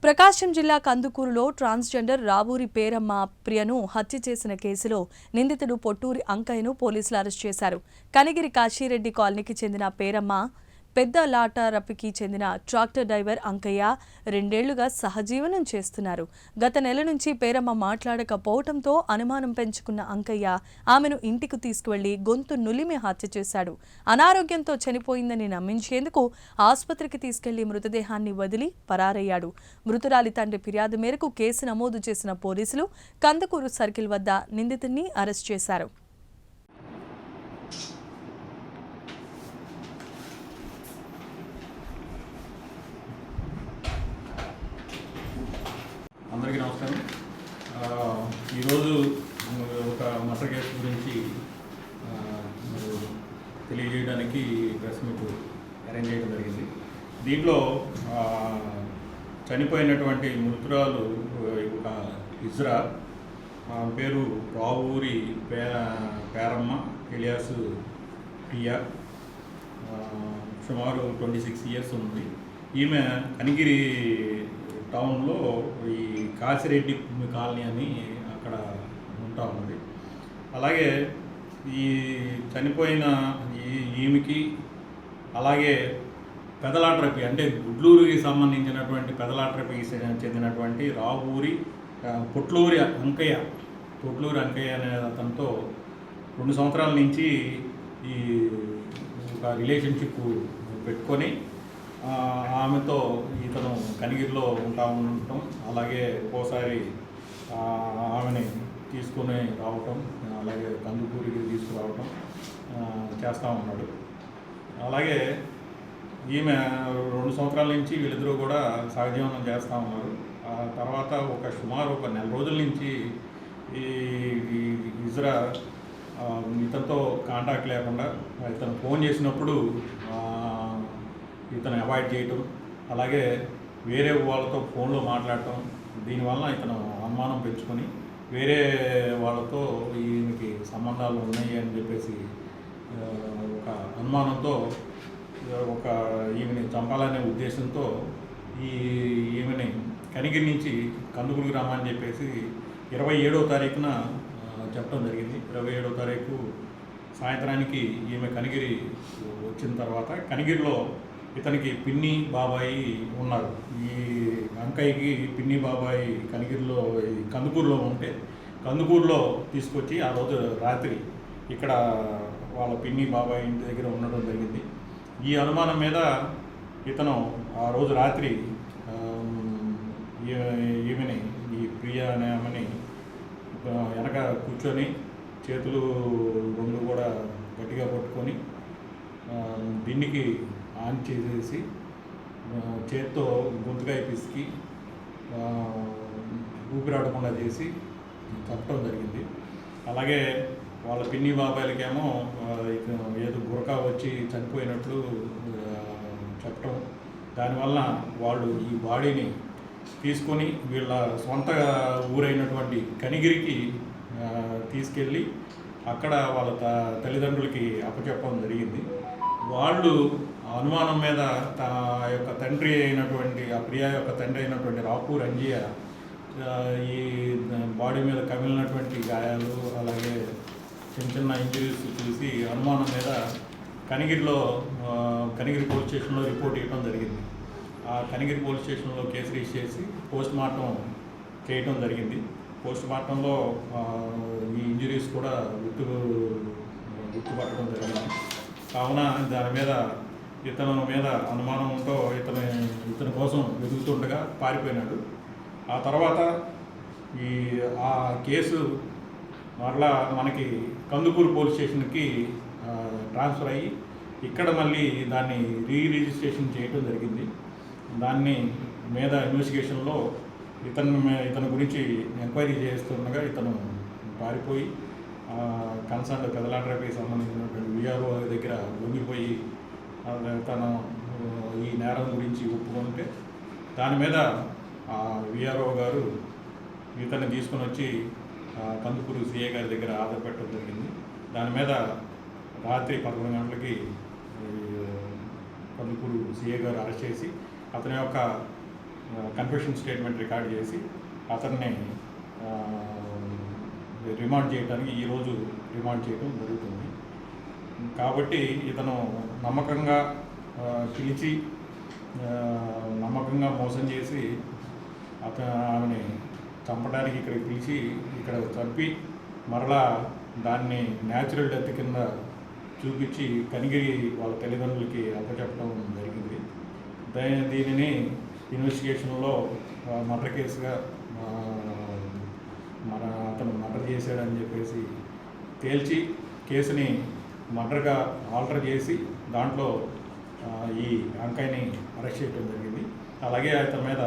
ప్రకాశం జిల్లా కందుకూరులో ట్రాన్స్జెండర్ రావూరి పేరమ్మ ప్రియను హత్య చేసిన కేసులో నిందితుడు పొట్టూరి అంకయ్యను పోలీసులు అరెస్ట్ చేశారు. కనిగిరి కాశీరెడ్డి కాలనీకి చెందిన పేరమ్మ పెద్ద లాటారపికి చెందిన ట్రాక్టర్ డ్రైవర్ అంకయ్య 2 ఏళ్లుగా సహజీవనం చేస్తున్నారు. గత నెల నుంచి పేరమ్మ మాట్లాడకపోవడంతో అనుమానం పెంచుకున్న అంకయ్య ఆమెను ఇంటికి తీసుకువెళ్లి గొంతు నులిమి హత్య చేశాడు. అనారోగ్యంతో చనిపోయిందని నమ్మించేందుకు ఆసుపత్రికి తీసుకెళ్లి మృతదేహాన్ని వదిలి పరారయ్యాడు. మృతురాలి తండ్రి ఫిర్యాదు మేరకు కేసు నమోదు చేసిన పోలీసులు కందుకూరు సర్కిల్ వద్ద నిందితుడిని అరెస్ట్ చేశారు. అందరికీ నమస్కారం. ఈరోజు ఒక మర్డర్ కేసు గురించి తెలియజేయడానికి ప్రెస్ మీట్ అరేంజ్ చేయడం జరిగింది. దీంట్లో చనిపోయినటువంటి మృతురాలు ఒక ఇజ్రా, పేరు రావూరి పేరమ్మ ఎలియాస్ ప్రియా, సుమారు 26 ఇయర్స్ ఉంది. ఈమె కనిగిరి టౌన్లో ఈ కాశిరెడ్డి కాలనీ అని అక్కడ ఉంటా ఉన్నది. అలాగే ఈ చనిపోయిన ఈమెకి అలాగే పెదలాట్రపి అంటే గుడ్లూరుకి సంబంధించినటువంటి పెదలాట్రపికి చెందినటువంటి రావూరి పొట్లూరి అంకయ్య అనే అతనితో 2 సంవత్సరాల నుంచి ఈ ఒక రిలేషన్షిప్ పెట్టుకొని ఆమెతో ఇతను కనిగిరిలో ఉండటం, అలాగే ఒక్కోసారి ఆమెని తీసుకుని రావటం, అలాగే కందుకూరికి తీసుకురావటం చేస్తూ ఉన్నాడు. అలాగే ఈమె 2 సంవత్సరాల నుంచి వీళ్ళిద్దరూ కూడా సహజీవనం చేస్తూ ఉన్నారు. ఆ తర్వాత సుమారు ఒక నెల రోజుల నుంచి ఈ ఇజ్రా ఇతనితో కాంటాక్ట్ లేకుండా ఇతను ఫోన్ చేసినప్పుడు ఇతను అవాయిడ్ చేయటం, అలాగే వేరే వాళ్ళతో ఫోన్లో మాట్లాడటం, దీనివల్ల ఇతను అనుమానం పెంచుకొని వేరే వాళ్ళతో ఈయనకి సంబంధాలు ఉన్నాయి అని చెప్పేసి ఒక అనుమానంతో ఈమెని చంపాలనే ఉద్దేశంతో ఈమెని కనిగిరి నుంచి కందుకూరు గ్రామాన్ని చెప్పేసి 27వ తారీఖున చెప్పడం జరిగింది. 27వ తారీఖు సాయంత్రానికి ఈమె కనిగిరి వచ్చిన తర్వాత కనిగిరిలో ఇతనికి పిన్ని బాబాయి ఉన్నారు. ఈ అంకయ్యకి పిన్ని బాబాయి కనిగిరిలో కందుకూరులో ఉంటే కందుకూరులో తీసుకొచ్చి ఆ రోజు రాత్రి ఇక్కడ వాళ్ళ పిన్ని బాబాయి ఇంటి దగ్గర ఉండడం జరిగింది. ఈ అనుమానం మీద ఇతను ఆ రోజు రాత్రి ఈమెని ఈ ప్రియ అనే ఆమెని వెనక కూర్చొని చేతులు 2 కూడా గట్టిగా పట్టుకొని దిండికి ఆన్ చేసేసి చేత్తో గొంతుకాయ పిసికి ఊపిరాడకుండా చేసి చంపడం జరిగింది. అలాగే వాళ్ళ పిన్ని బాబాయిలకేమో ఏదో గురక వచ్చి చనిపోయినట్లు చెప్పటం, దానివల్ల వాళ్ళు ఈ బాడీని తీసుకొని వీళ్ళ సొంత ఊరైనటువంటి కనిగిరికి తీసుకెళ్ళి అక్కడ వాళ్ళ తల్లిదండ్రులకి అప్పచెప్పడం జరిగింది. వాళ్ళు అనుమానం మీద తన యొక్క తండ్రి అయినటువంటి ఆ ప్రియా యొక్క తండ్రి అయినటువంటి రాపూర్ అంజియ ఈ బాడీ మీద కమిలినటువంటి గాయాలు, అలాగే చిన్న ఇంజరీస్ చూసి అనుమానం మీద కనిగిరి పోలీస్ స్టేషన్లో రిపోర్ట్ ఇవ్వడం జరిగింది. ఆ కనిగిరి పోలీస్ స్టేషన్లో కేసు రిజిస్టర్ చేసి పోస్ట్ మార్టం చేయటం జరిగింది. పోస్ట్ మార్టంలో ఈ ఇంజరీస్ కూడా గుర్తుపట్టడం జరిగింది. కావున దాని మీద ఇతను మీద అనుమానంతో ఇతని కోసం వెతుకుతుండగా పారిపోయినాడు. ఆ తర్వాత ఆ కేసు మరలా మనకి కందుకూరు పోలీస్ స్టేషన్కి ట్రాన్స్ఫర్ అయ్యి ఇక్కడ మళ్ళీ దాన్ని రిజిస్ట్రేషన్ చేయడం జరిగింది. దాన్ని మీద ఇన్వెస్టిగేషన్లో ఇతని గురించి ఎంక్వైరీ చేస్తుండగా ఇతను పారిపోయి కన్సర్న్ పెదలాట్రపికి సంబంధించినటువంటి విఆర్ఓ దగ్గర లొంగిపోయి తను ఈ నేరం గురించి ఒప్పుకుంటే దాని మీద విఆర్ఓ గారు ఇతన్ని తీసుకొని వచ్చి కందుకూరు సిఏ గారి దగ్గర ఆధార పెట్టడం జరిగింది. దాని మీద రాత్రి 11 గంటలకి కందుకూరు సిఏ గారు అరెస్ట్ చేసి అతని యొక్క కన్ఫెషన్ స్టేట్మెంట్ రికార్డ్ చేసి అతన్ని రిమాండ్ చేయడానికి ఈరోజు రిమాండ్ చేయడం జరుగుతుంది. కాబట్టి ఇతను నమ్మకంగా పిలిచి నమ్మకంగా మోసం చేసి ఆమెని చంపడానికి ఇక్కడికి పిలిచి ఇక్కడ చంపి మరలా దాన్ని న్యాచురల్ డెత్ కింద చూపించి కనిగిరి వాళ్ళ తల్లిదండ్రులకి అప్పచెప్పడం జరిగింది. దీనిని ఇన్వెస్టిగేషన్లో మర్డర్ కేసుగా అతను మర్డర్ చేశాడని చెప్పేసి తేల్చి కేసుని మర్డర్గా ఆల్టర్ చేసి దాంట్లో ఈ అంకాయ్ని అరెస్ట్ చేయడం జరిగింది. అలాగే అతని మీద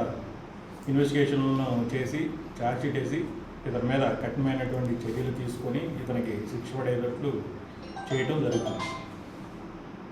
ఇన్వెస్టిగేషన్లను చేసి ఛార్జ్షీట్ వేసి ఇతని మీద కఠినమైనటువంటి చర్యలు తీసుకొని ఇతనికి శిక్ష పడేటట్లు చేయటం జరుగుతుంది.